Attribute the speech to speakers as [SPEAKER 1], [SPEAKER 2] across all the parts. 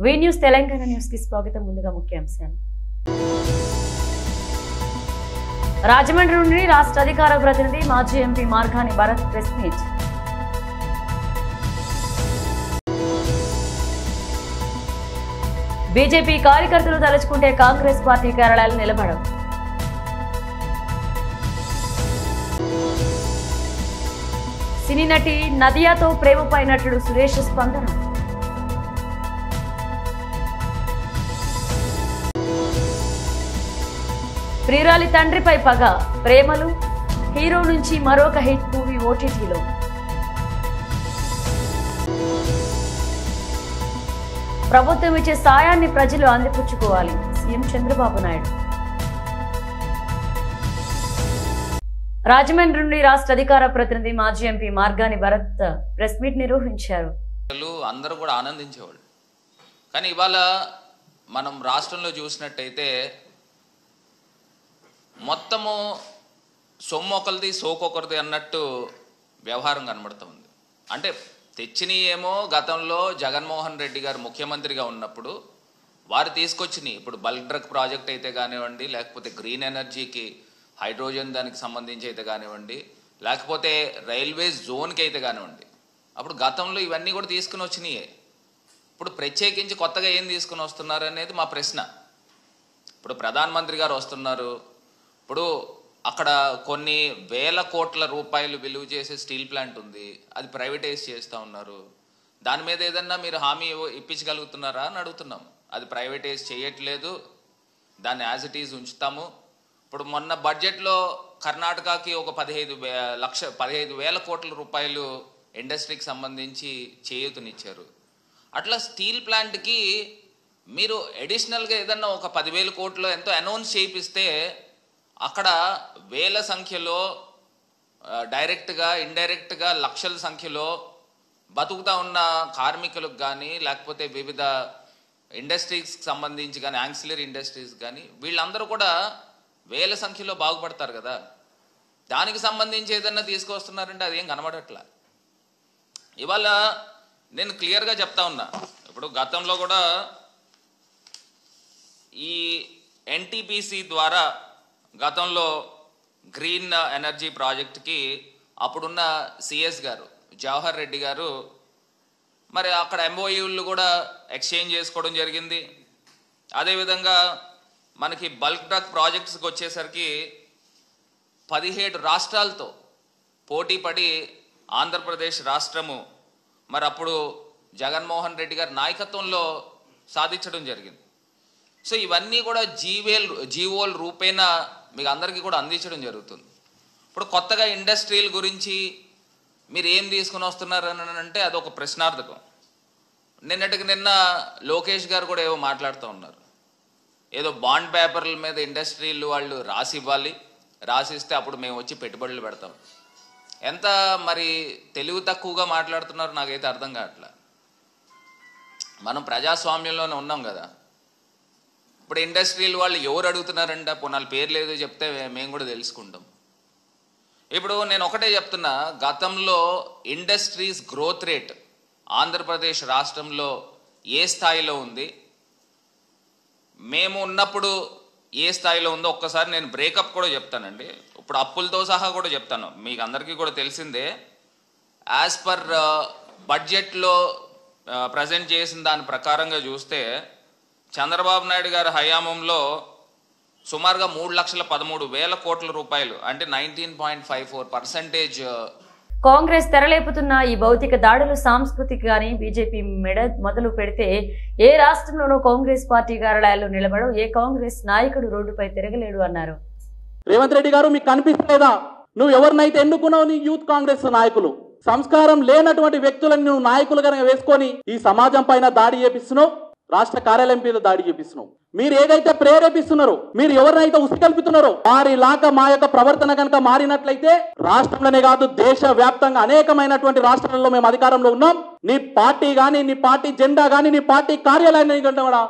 [SPEAKER 1] వి news Telangana news కి స్వాగతం. ముందుగా ముఖ్యాంశాలు. రాజమండ్రి నుండి రాష్ట్ర అధికార ప్రతినిధి మాజీ MP Margani Bharat press meet. BJP కార్యకర్తలు తలుచుకుంటే కాంగ్రెస్ పార్టీ కార్యాలయాలు నిలబడవు. సినీ నటి నదియాతో ప్రేమపై నటుడు సురేష్ స్పందన. ప్రియురాలి తండ్రిపై పగ, ప్రేమలు, హీరో నుంచి మరొక హిట్ మూవీ ఓటీటీలో. ప్రభుత్వం ఇచ్చే సాయాన్ని ప్రజలు అందిపుచ్చుకోవాలి, సీఎం చంద్రబాబు నాయుడు. రాజమండ్రి నుండి రాష్ట్ర అధికార ప్రతినిధి మాజీ MP Margani Bharat press meet నిర్వహించారు.
[SPEAKER 2] అందరూ కూడా ఆనందించేవాళ్ళు. కానీ ఇవాళ మనం రాష్ట్రంలో చూసినట్టయితే మొత్తము సొమ్ము ఒకరిది సోకొకరిది అన్నట్టు వ్యవహారం కనబడుతూ ఉంది. అంటే తెచ్చినవి ఏమో గతంలో జగన్మోహన్ రెడ్డి గారు ముఖ్యమంత్రిగా ఉన్నప్పుడు వారు తీసుకొచ్చినాయి. ఇప్పుడు బల్క్ డ్రగ్ ప్రాజెక్ట్ అయితే కానివ్వండి, లేకపోతే గ్రీన్ ఎనర్జీకి హైడ్రోజన్ దానికి సంబంధించి అయితే కానివ్వండి, లేకపోతే రైల్వే జోన్కి అయితే కానివ్వండి, అప్పుడు గతంలో ఇవన్నీ కూడా తీసుకుని వచ్చినాయే. ఇప్పుడు ప్రత్యేకించి కొత్తగా ఏం తీసుకుని వస్తున్నారు అనేది మా ప్రశ్న. ఇప్పుడు ప్రధానమంత్రి గారు వస్తున్నారు. ఇప్పుడు అక్కడ కొన్ని వేల కోట్ల రూపాయలు విలువ చేసే స్టీల్ ప్లాంట్ ఉంది, అది ప్రైవేటైజ్ చేస్తూ ఉన్నారు. దాని మీద ఏదన్నా మీరు హామీ ఇప్పించగలుగుతున్నారా అని అడుగుతున్నాం. అది ప్రైవేటైజ్ చేయట్లేదు, దాన్ని యాజ్ ఇట్ ఈజ్ ఉంచుతాము. ఇప్పుడు మొన్న బడ్జెట్లో కర్ణాటకకి ఒక 15,000 కోట్ల రూపాయలు ఇండస్ట్రీకి సంబంధించి చేయూతనిచ్చారు. అట్లా స్టీల్ ప్లాంట్కి మీరు అడిషనల్గా ఏదన్నా ఒక 10,000 కోట్లు ఎంతో అనౌన్స్ చేయిస్తే అక్కడ వేల సంఖ్యలో డైరెక్ట్గా ఇండైరెక్ట్గా లక్షల సంఖ్యలో బతుకుతా ఉన్న కార్మికులకు కానీ, లేకపోతే వివిధ ఇండస్ట్రీస్కి సంబంధించి కానీ, యాన్సిలరీ ఇండస్ట్రీస్ కానీ, వీళ్ళందరూ కూడా వేల సంఖ్యలో బాగుపడతారు కదా. దానికి సంబంధించి ఏదన్నా తీసుకొస్తున్నారంటే అదేం కనబడట్లా. ఇవాళ నేను క్లియర్గా చెప్తా ఉన్నా. ఇప్పుడు గతంలో కూడా ఈ ఎన్టీపీసీ ద్వారా గతంలో గ్రీన్ ఎనర్జీ ప్రాజెక్ట్కి అప్పుడున్న సిఎస్ గారు జవహర్ రెడ్డి గారు మరి అక్కడ ఎంఓయూలు కూడా ఎక్స్చేంజ్ చేసుకోవడం జరిగింది. అదేవిధంగా మనకి బల్క్ డ్రగ్ ప్రాజెక్ట్స్కి వచ్చేసరికి 17 రాష్ట్రాలతో పోటీ పడి ఆంధ్రప్రదేశ్ రాష్ట్రము మరి అప్పుడు జగన్మోహన్ రెడ్డి గారి నాయకత్వంలో సాధించడం జరిగింది. సో ఇవన్నీ కూడా జీవోల్ రూపేణా మీకు అందరికీ కూడా అందించడం జరుగుతుంది. ఇప్పుడు కొత్తగా ఇండస్ట్రీల గురించి మీరు ఏం తీసుకుని వస్తున్నారని అంటే అదొక ప్రశ్నార్థకం. నిన్నటికి నిన్న లోకేష్ గారు కూడా ఏవో మాట్లాడుతూ ఉన్నారు. ఏదో బాండ్ పేపర్ల మీద ఇండస్ట్రీలు వాళ్ళు రాసి ఇవ్వాలి, రాసిస్తే అప్పుడు మేము వచ్చి పెట్టుబడులు పెడతాం. ఎంత మరి తెలివి తక్కువగా మాట్లాడుతున్నారు నాకైతే అర్థం కావట్లా. మనం ప్రజాస్వామ్యంలోనే ఉన్నాం కదా. ఇప్పుడు ఇండస్ట్రీలు వాళ్ళు ఎవరు అడుగుతున్నారంట, పోనాల పేరు లేదు చెప్తే మేము కూడా తెలుసుకుంటాం. ఇప్పుడు నేను ఒకటే చెప్తున్నా, గతంలో ఇండస్ట్రీస్ గ్రోత్ రేట్ ఆంధ్రప్రదేశ్ రాష్ట్రంలో ఏ స్థాయిలో ఉంది, మేము ఉన్నప్పుడు ఏ స్థాయిలో ఉందో ఒక్కసారి నేను బ్రేకప్ కూడా చెప్తానండి. ఇప్పుడు అప్పులతో సహా కూడా చెప్తాను, మీకు అందరికీ కూడా తెలిసిందే. యాజ్ పర్ బడ్జెట్లో ప్రజెంట్ చేసిన దాని ప్రకారంగా చూస్తే చంద్రబాబు నాయుడు గారి హయాంలో సుమారుగా 3,13,000 కోట్ల రూపాయలు, అంటే 19.54%.
[SPEAKER 1] కాంగ్రెస్ తెరలేపుతున్న ఈ భౌతిక దాడులు సాంస్కృతిక గాని బీజేపీ మెడ మొదలు పెడితే ఏ రాష్ట్రంలోనూ కాంగ్రెస్ పార్టీ కార్యాలయాల్లో నిలబడవు, ఏ కాంగ్రెస్ నాయకుడు రోడ్డుపై తిరగలేడు అన్నారు.
[SPEAKER 3] రేవంత్ రెడ్డి గారు, మీకు కనిపిస్తలేదా? నువ్వు ఎవరినైతే ఎన్నుకున్నావు నీ యూత్ కాంగ్రెస్ నాయకులు, సంస్కారం లేనటువంటి వ్యక్తులను నువ్వు నాయకులుగా వేసుకొని ఈ సమాజం పైన దాడి చేపిస్తున్నావు, రాష్ట్ర కార్యాలయం మీద దాడి చేపిస్తున్నావు. మీరు ఏదైతే ప్రేరేపిస్తున్నారో, మీరు ఎవరినైతే ఉసిగల్పుతున్నారో వారిలాగా మా యొక్క ప్రవర్తన కనుక మారినట్లయితే రాష్ట్రంలోనే కాదు దేశ వ్యాప్తంగా అనేకమైనటువంటి రాష్ట్రాలలో మేము అధికారంలో ఉన్నాం. నీ పార్టీ కానీ, నీ పార్టీ జెండా కానీ, నీ పార్టీ కార్యాలయాన్ని కూడా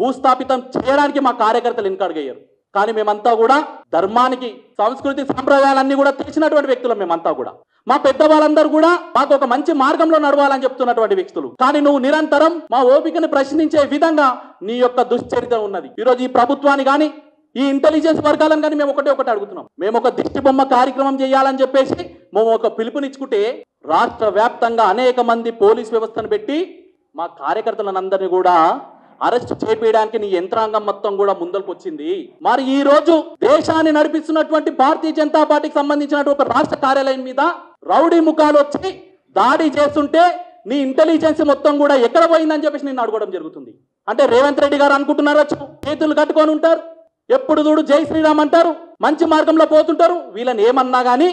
[SPEAKER 3] భూస్థాపితం చేయడానికి మా కార్యకర్తలు వెనుకడుగయ్యారు. కానీ మేమంతా కూడా ధర్మానికి, సంస్కృతి, సంప్రదాయాలన్నీ కూడా తెలిసినటువంటి వ్యక్తులు. మేమంతా కూడా మా పెద్దవాళ్ళందరూ కూడా మాకు ఒక మంచి మార్గంలో నడవాలని చెప్తున్నటువంటి వ్యక్తులు. కానీ నువ్వు నిరంతరం మా ఓపికను ప్రశ్నించే విధంగా నీ యొక్క దుశ్చరిత్ర ఉన్నది. ఈరోజు ఈ ప్రభుత్వాన్ని కానీ ఈ ఇంటెలిజెన్స్ వర్గాలను కానీ మేము ఒకటి అడుగుతున్నాం. మేము ఒక దిష్టి బొమ్మ కార్యక్రమం చేయాలని చెప్పేసి మేము ఒక పిలుపునిచ్చుకుంటే రాష్ట్ర వ్యాప్తంగా అనేక మంది పోలీస్ వ్యవస్థను పెట్టి మా కార్యకర్తలందరినీ కూడా అరెస్ట్ చేపేయడానికి నీ యంత్రాంగం మొత్తం కూడా ముందరకు వచ్చింది. మరి ఈ రోజు దేశాన్ని నడిపిస్తున్నటువంటి భారతీయ జనతా పార్టీకి సంబంధించినటువంటి ఒక రాష్ట్ర కార్యాలయం మీద రౌడీ ముఖాలు వచ్చి దాడి చేస్తుంటే నీ ఇంటెలిజెన్స్ మొత్తం కూడా ఎక్కడ పోయిందని చెప్పేసి నేను అడగడం జరుగుతుంది. అంటే రేవంత్ రెడ్డి గారు అనుకుంటున్నారు చేతులు కట్టుకొని ఉంటారు, ఎప్పుడు చూడు జై శ్రీరామ్ అంటారు, మంచి మార్గంలో పోతుంటారు, వీళ్ళని ఏమన్నా కానీ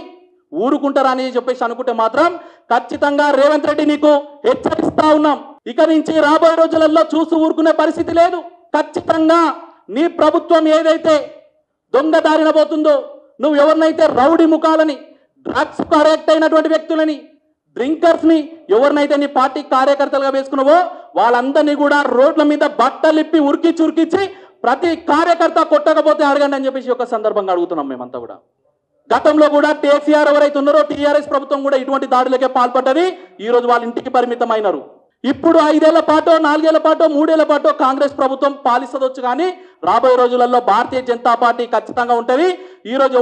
[SPEAKER 3] ఊరుకుంటారని చెప్పేసి అనుకుంటే మాత్రం ఖచ్చితంగా రేవంత్ రెడ్డి నీకు హెచ్చరిస్తా ఉన్నాం. ఇక నుంచి రాబోయే రోజులలో చూసి ఊరుకునే పరిస్థితి లేదు. ఖచ్చితంగా నీ ప్రభుత్వం ఏదైతే దొంగ దారిన పోతుందో, నువ్వు ఎవరినైతే రౌడీ ముఖాలని, డ్రగ్స్ కరెక్ట్ అయినటువంటి వ్యక్తులని, డ్రింకర్స్ ని ఎవరినైతే నీ పార్టీ కార్యకర్తలుగా వేసుకున్నావో వాళ్ళందరినీ కూడా రోడ్ల మీద బట్టలిప్పి ఉరికిచ్చి ప్రతి కార్యకర్త కొట్టకపోతే అడగండి అని చెప్పేసి ఒక సందర్భంగా అడుగుతున్నాం. మేమంతా కూడా గతంలో కూడా కేసీఆర్ ఎవరైతే ఉన్నారో టీఆర్ఎస్ ప్రభుత్వం కూడా ఇటువంటి దాడులకే పాల్పడ్డది. ఈ రోజు వాళ్ళ ఇంటికి పరిమితమైనారు. ఇప్పుడు 5 ఏళ్ల పాటో 4 ఏళ్ల పాటో 3 ఏళ్ల పాటో కాంగ్రెస్ ప్రభుత్వం పాలిస్తదొచ్చు, కానీ రాబోయే రోజులలో భారతీయ జనతా పార్టీ ఖచ్చితంగా ఉంటుంది. ఈ రోజు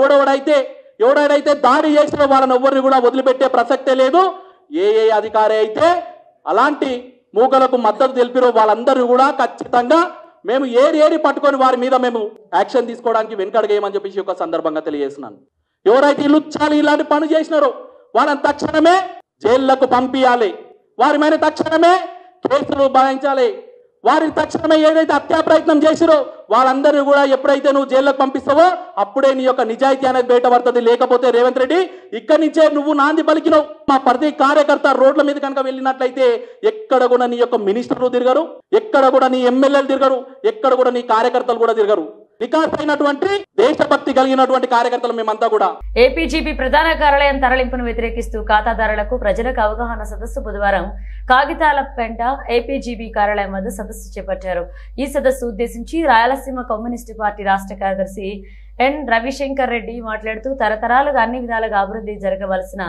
[SPEAKER 3] ఎవడైతే దాడి చేసిన వాళ్ళని ఎవరిని కూడా వదిలిపెట్టే ప్రసక్తే లేదు. ఏ అధికారి అయితే అలాంటి మూకలకు మద్దతు తెలిపిరో వాళ్ళందరూ కూడా ఖచ్చితంగా మేము ఏరి పట్టుకొని వారి మీద మేము యాక్షన్ తీసుకోవడానికి వెనకడగేయమని చెప్పేసి ఒక సందర్భంగా తెలియజేస్తున్నాను. ఎవరైతే లుచ్చాలి ఇలాంటి పని చేసినారో వాళ్ళని తక్షణమే జైళ్లకు పంపించాలి, వారి మీద తక్షణమే కేసులు భావించాలి, వారిని తక్షణమే ఏదైతే హత్యా ప్రయత్నం చేసిరో వాళ్ళందరూ కూడా ఎప్పుడైతే నువ్వు జైల్లోకి పంపిస్తావో అప్పుడే నీ యొక్క నిజాయితీ అనేది బయటపడుతుంది. లేకపోతే రేవంత్ రెడ్డి ఇక్కడి నుంచే నువ్వు నాంది పలికినావు. మా ప్రతి కార్యకర్త రోడ్ల మీద కనుక వెళ్ళినట్లయితే ఎక్కడ కూడా నీ యొక్క మినిస్టర్లు తిరగరు, ఎక్కడ కూడా నీ ఎమ్మెల్యేలు తిరగరు, ఎక్కడ కూడా నీ కార్యకర్తలు కూడా తిరగరు. వికాస్ అయినటువంటి దేశభక్తి కలిగినటువంటి కార్యకర్తలు మేమంతా కూడా.
[SPEAKER 1] ఏపీజీబీ ప్రధాన కార్యాలయం తరలింపును వ్యతిరేకిస్తూ ఖాతాదారులకు ప్రజలకు అవగాహన సదస్సు బుధవారం కాగితాలపేట ఏపీజీబీ కార్యాలయం వద్ద సదస్సు చేపట్టారు. ఈ సదస్సు ఉద్దేశించి రాయలసీమ కమ్యూనిస్టు పార్టీ రాష్ట్ర కార్యదర్శి ఎన్ రవిశంకర్ రెడ్డి మాట్లాడుతూ తరతరాలుగా అన్ని విధాలుగా అభివృద్ధి జరగవలసిన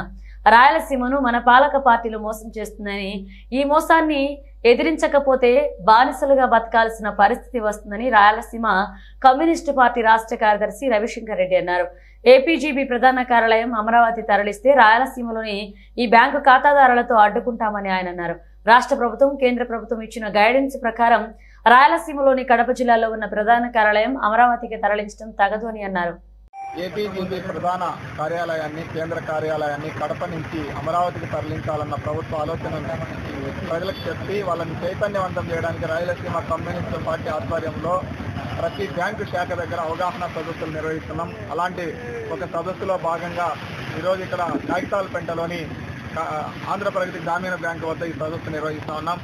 [SPEAKER 1] రాయలసీమను మన పాలక పార్టీలు మోసం చేస్తుందని, ఈ మోసాన్ని ఎదిరించకపోతే బానిసలుగా బతకాల్సిన పరిస్థితి వస్తుందని రాయలసీమ కమ్యూనిస్టు పార్టీ రాష్ట్ర కార్యదర్శి రవిశంకర్ రెడ్డి అన్నారు. ఏపీజీబీ ప్రధాన కార్యాలయం అమరావతి తరలిస్తే రాయలసీమలోని ఈ బ్యాంకు ఖాతాదారులతో అడ్డుకుంటామని ఆయన అన్నారు. రాష్ట్ర ప్రభుత్వం కేంద్ర ప్రభుత్వం ఇచ్చిన గైడెన్స్ ప్రకారం రాయలసీమలోని కడప జిల్లాలో ఉన్న ప్రధాన కార్యాలయం అమరావతికి తరలించడం తగదు అని అన్నారు.
[SPEAKER 4] ఏపీజీబీ ప్రధాన కార్యాలయాన్ని కేంద్ర కార్యాలయాన్ని కడప నుంచి అమరావతికి తరలించాలన్న ప్రభుత్వ ఆలోచనను ప్రజలకు చెప్పి వాళ్ళని చైతన్యవంతం చేయడానికి రాయలసీమ కమ్యూనిస్టు పార్టీ ఆధ్వర్యంలో ప్రతి బ్యాంకు శాఖ దగ్గర అవగాహన సదస్సులు నిర్వహిస్తున్నాం. అలాంటి ఒక సదస్సులో భాగంగా ఈరోజు ఇక్కడ కాగితాలపేటలోని ఆంధ్రప్రగతి గ్రామీణ బ్యాంకు వద్ద ఈ సదస్సు నిర్వహిస్తూ ఉన్నాం.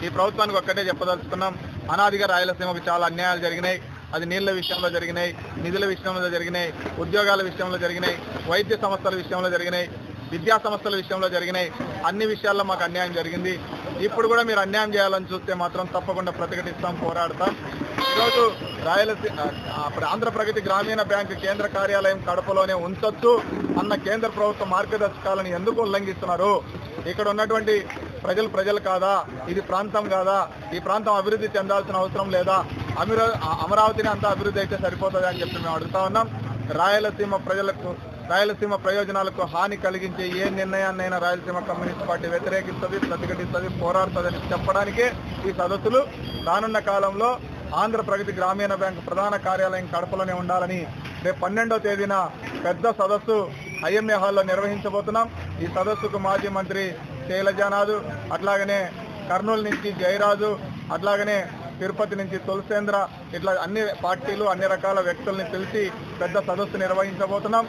[SPEAKER 4] ఈ ప్రభుత్వానికి ఒక్కటే చెప్పదలుచుకున్నాం, అనాదిగా రాయలసీమకు చాలా అన్యాయాలు జరిగినాయి. అది నీళ్ల విషయంలో జరిగినాయి, నిధుల విషయంలో జరిగినాయి, ఉద్యోగాల విషయంలో జరిగినాయి, వైద్య సంస్థల విషయంలో జరిగినాయి, విద్యా సంస్థల విషయంలో జరిగినాయి. అన్ని విషయాల్లో మాకు అన్యాయం జరిగింది. ఇప్పుడు కూడా మీరు అన్యాయం చేయాలని చూస్తే మాత్రం తప్పకుండా ప్రతిఘటిస్తాం, పోరాడతాం. ఈరోజు ఆంధ్రప్రగతి గ్రామీణ బ్యాంకు కేంద్ర కార్యాలయం కడపలోనే ఉంచొచ్చు అన్న కేంద్ర ప్రభుత్వ మార్గదర్శకాలను ఎందుకు ఉల్లంఘిస్తున్నారు? ఇక్కడ ఉన్నటువంటి ప్రజలు కాదా? ఇది ప్రాంతం కాదా? ఈ ప్రాంతం అభివృద్ధి చెందాల్సిన అవసరం లేదా? అమరావతిని అంతా అభివృద్ధి అయితే సరిపోతుంది అని చెప్పి మేము అడుగుతా ఉన్నాం. రాయలసీమ ప్రయోజనాలకు హాని కలిగించే ఏ నిర్ణయాన్నైనా రాయలసీమ కమ్యూనిస్ట్ పార్టీ వ్యతిరేకిస్తుంది, ప్రతిఘటిస్తుంది, పోరాడుతుందని చెప్పడానికే ఈ సదస్సులు. రానున్న కాలంలో ఆంధ్రప్రగతి గ్రామీణ బ్యాంకు ప్రధాన కార్యాలయం కడపలోనే ఉండాలని రేపు 12వ తేదీన పెద్ద సదస్సు ఐఎంఏ హాల్లో నిర్వహించబోతున్నాం. ఈ సదస్సుకు మాజీ మంత్రి శైలజానాథ్, అట్లాగనే కర్నూలు నుంచి జయరాజు, అట్లాగనే తిరుపతి నుంచి తులసేంద్ర, ఇట్లా అన్ని పార్టీలు అన్ని రకాల వ్యక్తుల్ని పిలిచి పెద్ద సదస్సు నిర్వహించబోతున్నాం.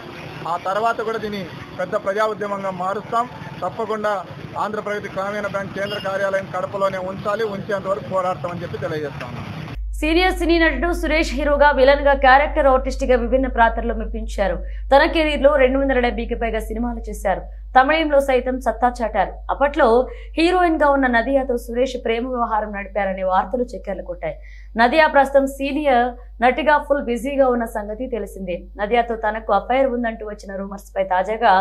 [SPEAKER 4] ఆ తర్వాత కూడా దీన్ని పెద్ద ప్రజా ఉద్యమంగా మారుస్తాం. తప్పకుండా ఆంధ్రప్రగతి గ్రామీణ బ్యాంక్ కేంద్ర కార్యాలయం కడపలోనే ఉంచాలి, ఉంచేంత వరకు పోరాడతామని చెప్పి తెలియజేస్తాం.
[SPEAKER 1] సీనియర్ సినీ నటుడు సురేష్ హీరోగా విలన్ గా క్యారెక్టర్ ఆర్టిస్ట్ గా విభిన్న పాత్రలు మెప్పించారు. తన కెరీర్ లో 270కి పైగా సినిమాలు చేశారు. తమిళంలో సైతం సత్తా చాటారు. అప్పట్లో హీరోయిన్ గా ఉన్న నదియాతో సురేష్ ప్రేమ వ్యవహారం నడిపారనే వార్తలు చక్కర్లు కొట్టాయి. నదియా ప్రస్తుతం సీనియర్ నటిగా ఫుల్ బిజీగా ఉన్న సంగతి తెలిసిందే. నదియాతో తనకు అఫైర్ ఉందంటూ వచ్చిన రూమర్స్ పై తాజాగా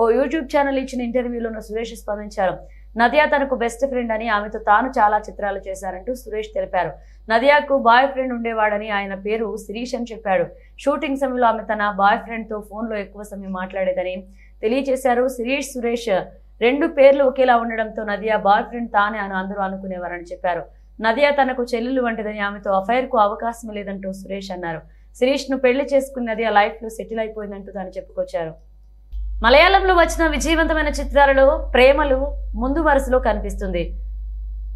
[SPEAKER 1] ఓ యూట్యూబ్ ఛానల్ ఇచ్చిన ఇంటర్వ్యూలో సురేష్ స్పందించారు. నదియా తనకు బెస్ట్ ఫ్రెండ్ అని, ఆమెతో తాను చాలా చిత్రాలు చేశారంటూ సురేష్ తెలిపారు. నదియాకు బాయ్ ఫ్రెండ్ ఉండేవాడని, ఆయన పేరు శిరీష్ అని చెప్పాడు. షూటింగ్ సమయంలో ఆమె తన బాయ్ ఫ్రెండ్ తో ఫోన్ లో ఎక్కువ సమయం మాట్లాడేదని తెలియజేశారు. శిరీష్ సురేష్ 2 పేర్లు ఒకేలా ఉండడంతో నదియా బాయ్ ఫ్రెండ్ తానే అని అందరూ అనుకునేవారని చెప్పారు. నదియా తనకు చెల్లెలు వంటిదని, ఆమెతో అఫైర్ కు అవకాశం లేదంటూ సురేష్ అన్నారు. శిరీష్ ను పెళ్లి చేసుకుని నదియా లైఫ్ లో సెటిల్ అయిపోయిందంటూ తాను చెప్పుకొచ్చారు. మలయాళంలో వచ్చిన విజయవంతమైన చిత్రాలలో ప్రేమలు ముందు వరుసలో కనిపిస్తుంది.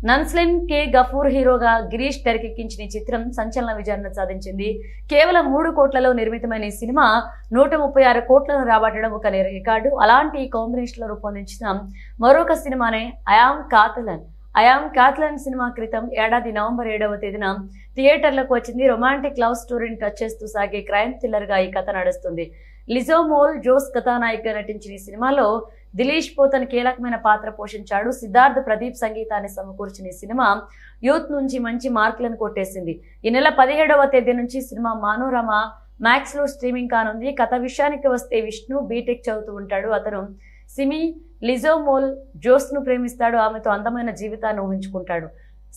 [SPEAKER 1] నన్స్లిన్ కే గఫూర్ హీరోగా గిరీష్ తెరకెక్కించిన ఈ చిత్రం సంచలన విజయాన్ని సాధించింది. కేవలం 3 కోట్లలో నిర్మితమైన ఈ సినిమా 136 కోట్లను రాబట్టడం ఒక రికార్డు. అలాంటి కాంబినేషన్ లో రూపొందించిన మరొక సినిమానే అయామ్ కాథలన్ సినిమా క్రితం ఏడాది నవంబర్ 7వ తేదీన థియేటర్లకు వచ్చింది. రొమాంటిక్ లవ్ స్టోరీని టచ్ చేస్తూ సాగే క్రైమ్ థ్రిల్లర్ గా ఈ కథ నడుస్తుంది. లిజోమోల్ జోస్ కథానాయికగా నటించిన ఈ సినిమాలో దిలీష్ పోతన్ కీలకమైన పాత్ర పోషించాడు. సిద్ధార్థ్ ప్రదీప్ సంగీతాన్ని సమకూర్చిన ఈ సినిమా యూత్ నుంచి మంచి మార్కులను కొట్టేసింది. ఈ నెల 17వ తేదీ నుంచి సినిమా మానోరమా మ్యాక్స్ లో స్ట్రీమింగ్ కానుంది. కథ విషయానికి వస్తే విష్ణు బీటెక్ చదువుతూ ఉంటాడు. అతను సిమి లిజోమోల్ జోస్ ను ప్రేమిస్తాడు. ఆమెతో అందమైన జీవితాన్ని ఊహించుకుంటాడు.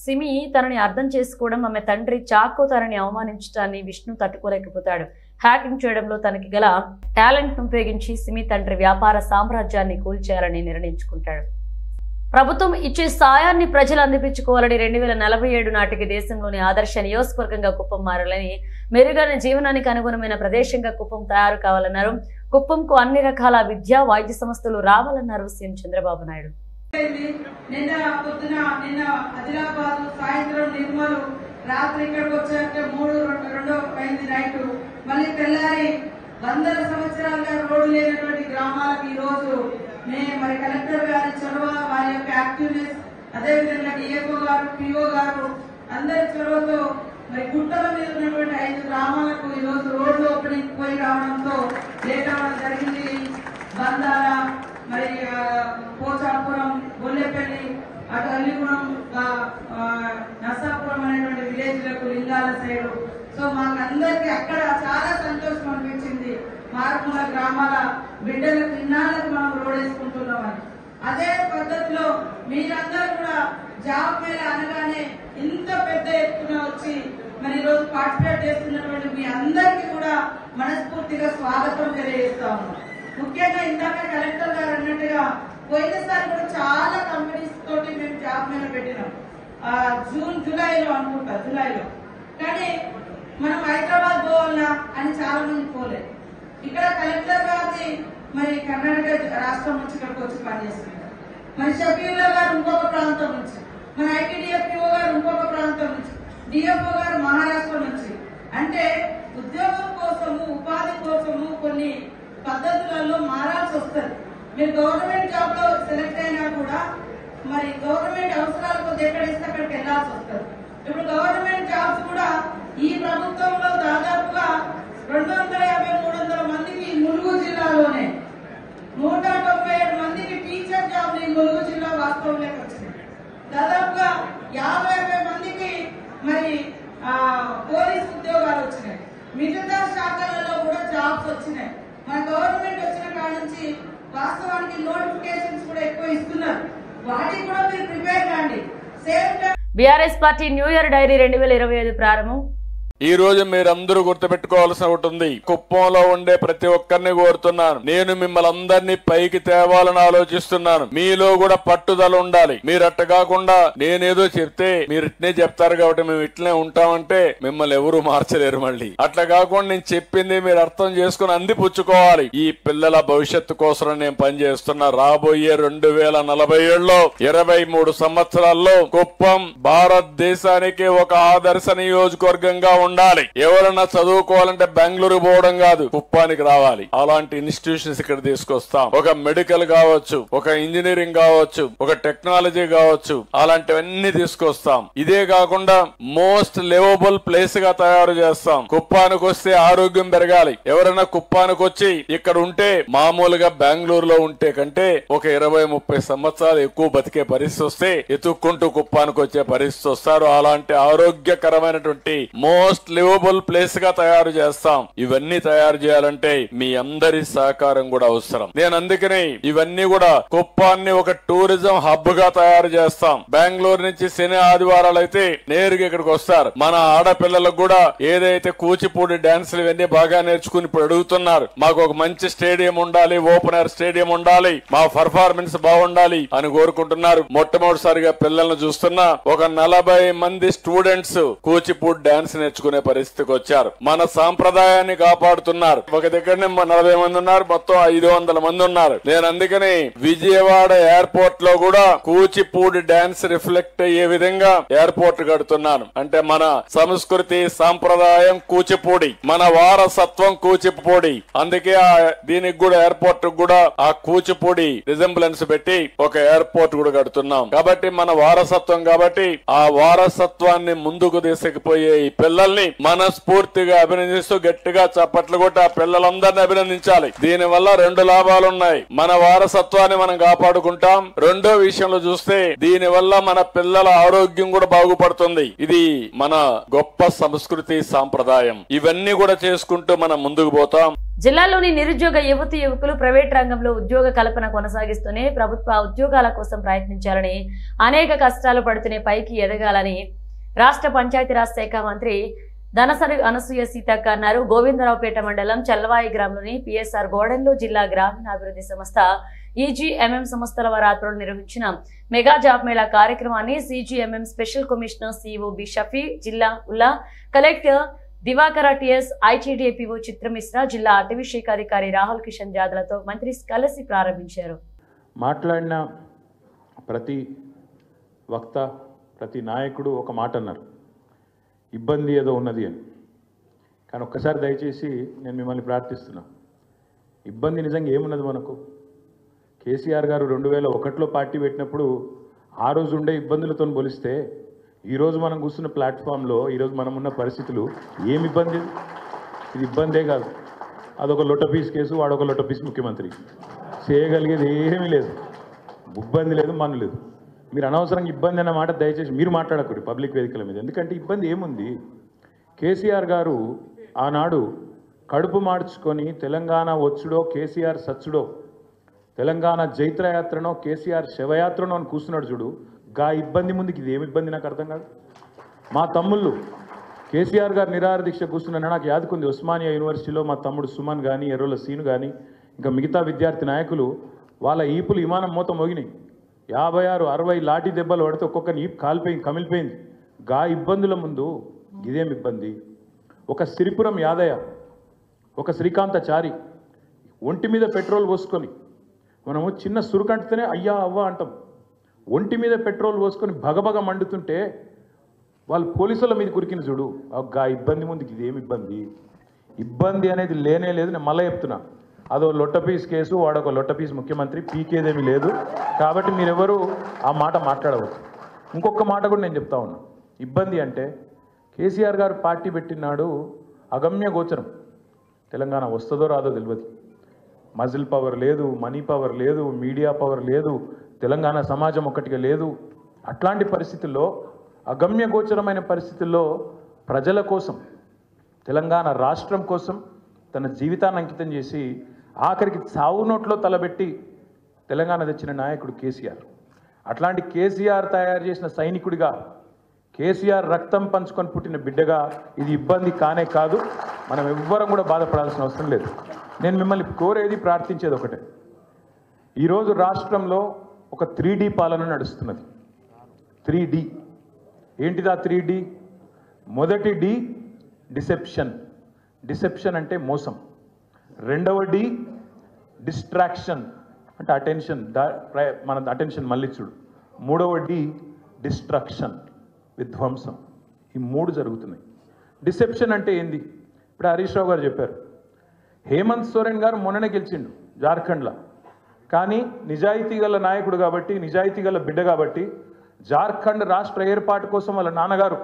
[SPEAKER 1] సిమి తనని అర్థం చేసుకోవడం, ఆమె తండ్రి చాకో తనని అవమానించడాన్ని విష్ణు తట్టుకోలేకపోతాడు. హ్యాకింగ్ చేయడంలో తనకి గల టాలెంట్ ను ఉపయోగించి సిమి తండ్రి వ్యాపార సామ్రాజ్యాన్ని కూల్చేయాలని నిర్ణయించుకుంటాడు. ప్రభుత్వం ఇచ్చే సాయాన్ని ప్రజలు అందిపించుకోవాలని 2047 నాటికి దేశంలోని ఆదర్శ నియోజకవర్గంగా కుప్పం మారాలని, మెరుగైన జీవనానికి అనుగుణమైన ప్రదేశంగా కుప్పం తయారు కావాలన్నారు. కుప్పంకు అన్ని రకాల విద్యా వైద్య సంస్థలు రావాలన్నారు సీఎం చంద్రబాబు నాయుడు.
[SPEAKER 5] నిన్న ఆదిలాబాద్, సాయంత్రం నిర్మల్, రాత్రి ఇక్కడికి వచ్చాక 3-2 అయింది నైట్. మళ్ళీ తెల్లారి వందల సంవత్సరాలుగా రోడ్డు లేనటువంటి గ్రామాలకు ఈ రోజు మరి కలెక్టర్ గారి చొరవ, వారి యొక్క యాక్టివ్నెస్, అదేవిధంగా డిఎఫ్ఓ గారు, పిఓ గారు అందరి చొరవతో మరి గుట్టల మీద ఉన్నటువంటి 5 గ్రామాలకు ఈ రోజు రోడ్లు ఓపెనింగ్ పోయి రావడంతో లేట్ అవడం జరిగింది. బందాల, మరి పోచాపురం, గొల్లెపల్లి, అటు అల్లిగూడెం, నర్సాపురం అనేటువంటి విలేజ్లకు, లింగాల సైడు. సో మాకందరికి అక్కడ చాలా సంతోషం అనిపించింది. మారుమూల గ్రామాల బిడ్డలకు ఇన్నాళ్ళకు మనం రోడ్ వేసుకుంటున్నామని. అదే పద్ధతిలో మీరందరూ కూడా జాబ్ మేళ అనగానే ఇంత పెద్ద ఎత్తున వచ్చి మరి ఈ రోజు పార్టిసిపేట్ చేస్తున్నటువంటి మీ అందరికీ కూడా మనస్ఫూర్తిగా స్వాగతం తెలియజేస్తా ఉన్నాం. ముఖ్యంగా ఇందాక కలెక్టర్ గారు అన్నట్టుగా పోయినసారి కూడా చాలా కంపెనీస్ తోటి మేము జాబ్ మేళ పెట్టినాం. జూలైలో అనుకుంటా, జూలైలో. కానీ మనం హైదరాబాద్ పోవాలా అని చాలా మంది పోలేదు. ఇక్కడ కలెక్టర్ గారిని మరి కర్ణాటక రాష్ట్రం నుంచి ఇక్కడికి వచ్చి పనిచేస్తున్నారు. మరి షఫీల్లా గారు ఇంకొక ప్రాంతం నుంచి, మన ఐటీడీఎఫ్ఓ గారు ఇంకొక ప్రాంతం నుంచి, డిఎఫ్ఓ గారు మహారాష్ట్ర నుంచి. అంటే ఉద్యోగం కోసము, ఉపాధి కోసము కొన్ని పద్ధతులలో మారాల్సి వస్తుంది. మీరు గవర్నమెంట్ జాబ్ లో సెలెక్ట్ అయినా కూడా మరి గవర్నమెంట్ అవసరాల కొద్ది ఎక్కడ ఇస్తే అక్కడికి వెళ్లాల్సి వస్తుంది. ఇప్పుడు గవర్నమెంట్ జాబ్స్ కూడా ఈ ప్రభుత్వంలో దాదాపుగా 250-300 మందికి ములుగు జిల్లాలోనే, 197 మందికి టీచర్ జాబ్ ములుగు జిల్లా వాస్తవంలోకి వచ్చింది. దాదాపుగా 50 మందికి మరి పోలీస్ ఉద్యోగాలు వచ్చినాయి. మిగతా శాఖలలో కూడా జాబ్స్ వచ్చినాయి. మన గవర్నమెంట్ వచ్చిన కాడ నుంచి వాస్తవానికి నోటిఫికేషన్స్ కూడా ఎక్కువ ఇస్తున్నారు. వాటికి కూడా మీరు ప్రిపేర్ కాండి. Same time
[SPEAKER 1] BRS party new year diary 2025 ప్రారంభం.
[SPEAKER 6] ఈ రోజు మీరందరూ గుర్తుపెట్టుకోవాల్సి ఉంటుంది. కుప్పంలో ఉండే ప్రతి ఒక్కరిని కోరుతున్నాను, నేను మిమ్మల్ని అందరినీ పైకి తేవాలని ఆలోచిస్తున్నాను. మీలో కూడా పట్టుదల ఉండాలి. మీరు అట్ట కాకుండా నేనేదో చెప్తే మీరు ఇట్నే చెప్తారు కాబట్టి మేము ఇట్లనే ఉంటామంటే మిమ్మల్ని ఎవరు మార్చలేరు. మళ్ళీ అట్లా కాకుండా నేను చెప్పింది మీరు అర్థం చేసుకుని అందిపుచ్చుకోవాలి. ఈ పిల్లల భవిష్యత్తు కోసం నేను పనిచేస్తున్నా. రాబోయే 2047లో 23 సంవత్సరాల్లో కుప్పం భారతదేశానికి ఒక ఆదర్శ నియోజకవర్గంగా ఉండాలి. ఎవరన్నా చదువుకోవాలంటే బెంగళూరు పోవడం కాదు, కుప్పానికి రావాలి. అలాంటి ఇన్స్టిట్యూషన్స్ ఇక్కడ తీసుకొస్తాం. ఒక మెడికల్ కావచ్చు, ఒక ఇంజనీరింగ్ కావచ్చు, ఒక టెక్నాలజీ కావచ్చు, అలాంటివన్నీ తీసుకొస్తాం. ఇదే కాకుండా మోస్ట్ లివబుల్ ప్లేస్ గా తయారు చేస్తాం. కుప్పానికి వస్తే ఆరోగ్యం పెరగాలి. ఎవరైనా కుప్పానికి వచ్చి ఇక్కడ ఉంటే మామూలుగా బెంగళూరులో ఉంటే కంటే ఒక 20-30 సంవత్సరాలు ఎక్కువ బతికే పరిస్థితి వస్తే ఎత్తుక్కుంటూ కుప్పానికి వచ్చే పరిస్థితి వస్తారు. అలాంటి ఆరోగ్యకరమైనటువంటి మోస్ట్ లివబుల్ ప్లేస్ గా తయారు చేస్తాం. ఇవన్నీ తయారు చేయాలంటే మీ అందరి సహకారం కూడా అవసరం. నేను అందుకని ఇవన్నీ కూడా కుప్పాన్ని ఒక టూరిజం హబ్ గా తయారు చేస్తాం. బెంగళూరు నుంచి శని ఆదివారాలు అయితే నేరుగా ఇక్కడికి వస్తారు. మన ఆడపిల్లలకు కూడా ఏదైతే కూచిపూడి డాన్సులు ఇవన్నీ బాగా నేర్చుకుని ఇప్పుడు అడుగుతున్నారు, మాకు ఒక మంచి స్టేడియం ఉండాలి, ఓపెన్ ఎయిర్ స్టేడియం ఉండాలి, మా పర్ఫార్మెన్స్ బాగుండాలి అని కోరుకుంటున్నారు. మొట్టమొదటిసారిగా పిల్లలను చూస్తున్నా ఒక 40 మంది స్టూడెంట్స్ కూచిపూడి డాన్స్ నేర్చుకునే పరిస్థితికి వచ్చారు. మన సాంప్రదాయాన్ని కాపాడుతున్నారు. ఒక దగ్గరనే 40 మంది ఉన్నారు, మొత్తం 500 మంది ఉన్నారు. నేను అందుకని విజయవాడ ఎయిర్పోర్ట్ లో కూడా కూచిపూడి డాన్స్ రిఫ్లెక్ట్ అయ్యే విధంగా ఎయిర్పోర్ట్ కడుతున్నాను. అంటే మన సంస్కృతి సాంప్రదాయం కూచిపూడి, మన వారసత్వం కూచిపూడి. అందుకే దీనికి కూడా ఎయిర్పోర్ట్ కూడా ఆ కూచిపూడి రిజెంబ్లెన్స్ పెట్టి ఒక ఎయిర్పోర్ట్ కూడా కడుతున్నాం. కాబట్టి మన వారసత్వం, కాబట్టి ఆ వారసత్వాన్ని ముందుకు తీసుకుపోయే ఈ పిల్లల్ని మనస్ఫూర్తిగా అభినందిస్తూ గట్టిగా చప్పట్లు కొట్టి ఆ పిల్లలందరినీ అభినందించాలి. దీని వల్ల 2 లాభాలు ఉన్నాయి. మన వారసత్వాన్ని మనం కాపాడుకుంటాం. రెండో విషయంలో చూస్తే దీని వల్ల మన పిల్లల ఆరోగ్యం కూడా బాగుపడుతుంది. ఇది మన గొప్ప సంస్కృతి సాంప్రదాయం. ఇవన్నీ కూడా చేసుకుంటూ మనం ముందుకు పోతాం.
[SPEAKER 1] జిల్లాలోని నిరుద్యోగ యువతి యువకులు ప్రైవేట్ రంగంలో ఉద్యోగ కల్పన కొనసాగిస్తూనే ప్రభుత్వ ఉద్యోగాల కోసం ప్రయత్నించాలని, అనేక కష్టాలు పడుతూనే పైకి ఎదగాలని రాష్ట్ర పంచాయతీరాజ్ శాఖ మంత్రి ధనసరి అనసూయ సీతక్క అన్నారు. గోవిందరావుపేట మండలం చల్లవాయి గ్రామంలోని పిఎస్ఆర్ గోడెన్లో జిల్లా గ్రామీణాభివృద్ధి సంస్థ ఈజీఎంఎం సంస్థల వారి ఆధ్వర్యంలో నిర్వహించిన మెగా జాబ్ మేళా కార్యక్రమాన్ని సిజిఎంఎం special commissioner CEO B Shafi, జిల్లా ఉల్లా కలెక్టర్ దివాకర టిఎస్, ఐటీడీఏపీఓ చిత్రమిశ్రా, జిల్లా అటవీ శాఖ అధికారి రాహుల్ కిషన్ జాదలతో మంత్రి కలిసి ప్రారంభించారు.
[SPEAKER 7] మాట్లాడిన ప్రతి వక్త, ప్రతి నాయకుడు ఒక మాట అన్నారు, ఇబ్బంది ఏదో ఉన్నది అని. కానీ ఒక్కసారి దయచేసి నేను మిమ్మల్ని ప్రార్థిస్తున్నా, ఇబ్బంది నిజంగా ఏమున్నది మనకు? కేసీఆర్ గారు 2001లో పార్టీ పెట్టినప్పుడు ఆ రోజు ఉండే ఇబ్బందులతో పోలిస్తే ఈరోజు మనం కూర్చున్న ప్లాట్ఫామ్లో ఈరోజు మనం ఉన్న పరిస్థితులు ఏమి ఇబ్బంది? ఇది ఇబ్బందే కాదు. అదొక లొట్టపీస్ కేసు, వాడొక లొట్టపీస్ ముఖ్యమంత్రి. చేయగలిగేది ఏమీ లేదు, ఇబ్బంది లేదు, మన లేదు. మీరు అనవసరంగా ఇబ్బంది అన్న మాట దయచేసి మీరు మాట్లాడకూడదు పబ్లిక్ వేదికల మీద. ఎందుకంటే ఇబ్బంది ఏముంది? కేసీఆర్ గారు ఆనాడు కడుపు మార్చుకొని తెలంగాణ వచ్చుడో కేసీఆర్ సచ్చుడో, తెలంగాణ జైత్రయాత్రనో కేసీఆర్ శవయాత్రనో అని కూర్చున్నాడు చూడు. గా ఇబ్బంది ముందుకి ఇది ఏమి ఇబ్బంది నాకు అర్థం కాదు. మా తమ్ముళ్ళు కేసీఆర్ గారు నిరాహార దీక్ష కూర్చున్నా నాకు యాదుకుంది. ఉస్మానియా యూనివర్సిటీలో మా తమ్ముడు సుమన్ కానీ, ఎర్రోల సీను కానీ, ఇంకా మిగతా విద్యార్థి నాయకులు వాళ్ళ ఈపులు విమానం మూత మోగినాయి. 56-60 లాఠీ దెబ్బలు పడితే ఒక్కొక్కరిని ఈపు కాలిపోయింది, కమిలిపోయింది. గా ఇబ్బందుల ముందు ఇదేం ఇబ్బంది? ఒక సిరిపురం యాదయ్య, ఒక శ్రీకాంతాచారి ఒంటి మీద పెట్రోల్ పోసుకొని, మనము చిన్న సురుకంటితేనే అయ్యా అవ్వ అంటాం, ఒంటి మీద పెట్రోల్ పోసుకొని భగభగ మండుతుంటే వాళ్ళు పోలీసుల మీద కురికిన చూడు. ఆ ఇబ్బంది ముందుకి ఇదేమి ఇబ్బంది? ఇబ్బంది అనేది లేనే లేదు. నేను మళ్ళీ చెప్తున్నా, అదో లొట్టపీస్ కేసు, వాడొక లొట్టపీస్ ముఖ్యమంత్రి, పీకేదేమీ లేదు. కాబట్టి మీరెవరు ఆ మాట మాట్లాడవచ్చు. ఇంకొక మాట కూడా నేను చెప్తా ఉన్నా, ఇబ్బంది అంటే కేసీఆర్ గారు పార్టీ పెట్టినాడు అగమ్య గోచరం. తెలంగాణ వస్తుందో రాదో తెలియదు. మజిల్ పవర్ లేదు, మనీ పవర్ లేదు, మీడియా పవర్ లేదు, తెలంగాణ సమాజం ఒక్కటిగా లేదు. అట్లాంటి పరిస్థితుల్లో, అగమ్య గోచరమైన పరిస్థితుల్లో ప్రజల కోసం, తెలంగాణ రాష్ట్రం కోసం తన జీవితాన్ని అంకితం చేసి ఆఖరికి చావు నోట్లో తలబెట్టి తెలంగాణ తెచ్చిన నాయకుడు కేసీఆర్. అట్లాంటి కేసీఆర్ తయారు చేసిన సైనికుడిగా, కేసీఆర్ రక్తం పంచుకొని పుట్టిన బిడ్డగా ఇది ఇబ్బంది కానే కాదు. మనం ఎవ్వరం కూడా బాధపడాల్సిన అవసరం లేదు. నేను మిమ్మల్ని కోరేది, ప్రార్థించేది ఒకటే. ఈరోజు రాష్ట్రంలో ఒక 3D పాలన నడుస్తున్నది. 3D ఏంటిది? ఆ 3D, మొదటి డి డిసెప్షన్. డిసెప్షన్ అంటే మోసం. రెండవ డి డిస్ట్రాక్షన్ అంటే అటెన్షన్, మన అటెన్షన్ మళ్ళించుడు. మూడవ డి డిస్ట్రక్షన్, విధ్వంసం. ఈ 3 జరుగుతున్నాయి. డిసెప్షన్ అంటే ఏంది? ఇప్పుడు హరీష్ రావు గారు చెప్పారు, హేమంత్ సోరెన్ గారు మొన్ననే గెలిచిండు జార్ఖండ్లో. కానీ నిజాయితీ గల నాయకుడు కాబట్టి, నిజాయితీ గల బిడ్డ కాబట్టి, జార్ఖండ్ రాష్ట్ర ఏర్పాటు కోసం వాళ్ళ నాన్నగారు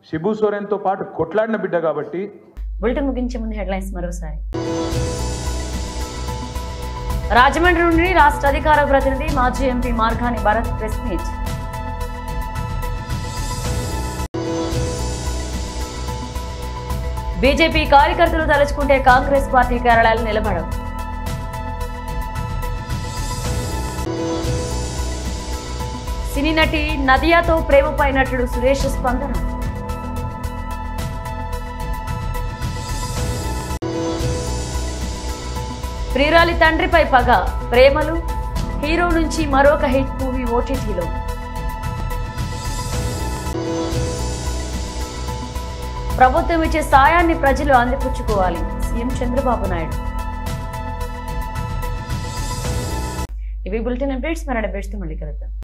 [SPEAKER 7] శిబు సోరెన్తో పాటు కొట్లాడిన బిడ్డ కాబట్టి.
[SPEAKER 1] బులెటిన్ ముగించే ముందు హెడ్లైన్స్ మరోసారి. రాజమండ్రి నుండి రాష్ట్ర అధికార ప్రతినిధి మాజీ MP Margani Bharat press meet. BJP కార్యకర్తలు తలుచుకుంటే కాంగ్రెస్ పార్టీ కార్యాలయాలు నిలబడవు. సినీ నటి నదియాతో ప్రేమపై నటుడు సురేష్ స్పందన. ప్రియురాలి తండ్రిపై పగ, ప్రేమలు, హీరో నుంచి మరొక హిట్ మూవీ ఓటీటీలో. ప్రభుత్వం ఇచ్చే సాయాన్ని ప్రజలు అందిపుచ్చుకోవాలి, సీఎం చంద్రబాబు నాయుడు. ఇవి బులెటిన్ అప్డేట్స్. మరణ బెస్ట్ మళ్ళీ కలుద్దాం.